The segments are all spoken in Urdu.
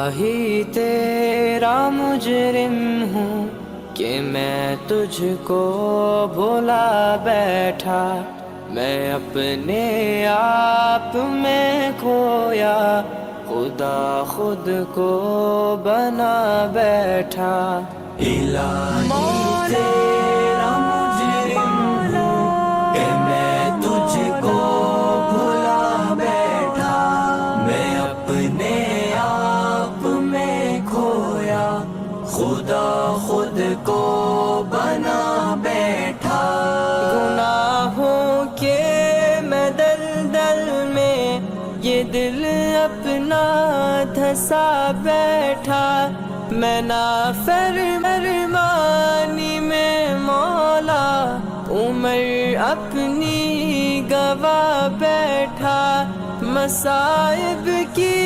الہی تیرا مجرم ہوں کہ میں تجھ کو بھلا بیٹھا، میں اپنے آپ میں کھویا، خدا خود کو بنا بیٹھا۔ الہی تیرا مجرم ہوں کہ میں تجھ کو بھلا بیٹھا، میں اپنے آپ میں کھویا، خدا خود کو بنا بیٹھا۔ گناہوں کے میں دلدل میں یہ دل اپنا دھسا بیٹھا، میں نافرمانی میں مولا عمر اپنی گوا بیٹھا۔ مصائب کی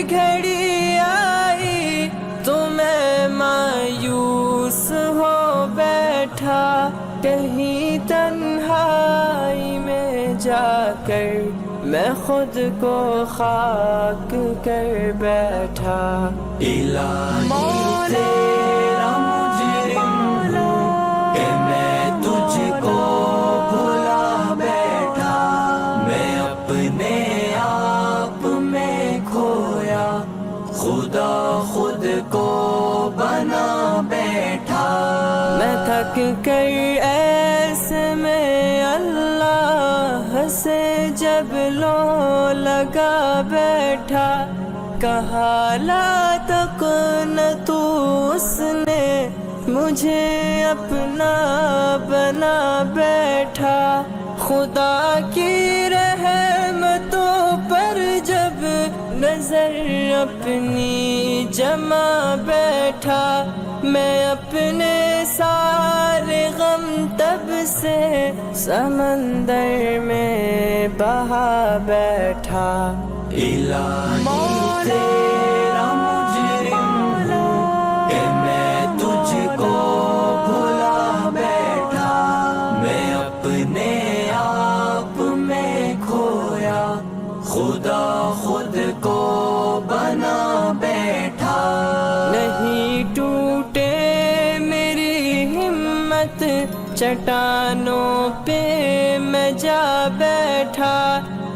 گھڑی آئی تو میں مایوس ہو بیٹھا، کہیں تنہائی میں جا کر میں خود کو خاک کر بیٹھا۔ الہی تیرا مجرم ہوں کہ میں تجھ کو بھلا بیٹھا، میں اپنے آپ میں کھویا، خدا خود کو بنا بیٹھا۔ میں تھک کر ایسے میں اللہ سے جب لو لگا بیٹھا، کہا لا تقنطو، اس نے مجھے اپنا بنا بیٹھا۔ خدا کی رحمتوں پر جب نظر اپنی جما بیٹھا، میں اپنے سارے غم تب سے سمندر میں بہا بیٹھا۔ الہی تیرا مجرم ہوں کہ میں تجھ کو بھلا بیٹھا، میں اپنے آپ میں کھویا، خدا خود کو بنا بیٹھا۔ نہیں ٹوٹے میری ہمت، چٹانوں پہ میں جا بیٹھا،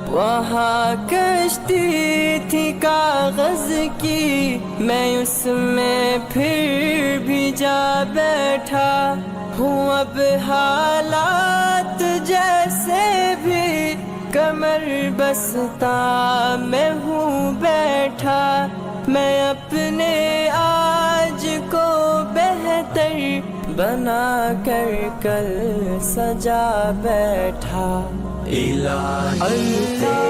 وہاں کشتی تھی کاغذ کی، میں اس میں پھر بھی جا بیٹھا۔ ہوں اب حالات جیسے بھی کمر بستہ میں ہوں بیٹھا، میں اپنے آج کو بہتر بنا کر کل سجا بیٹھا۔ الہی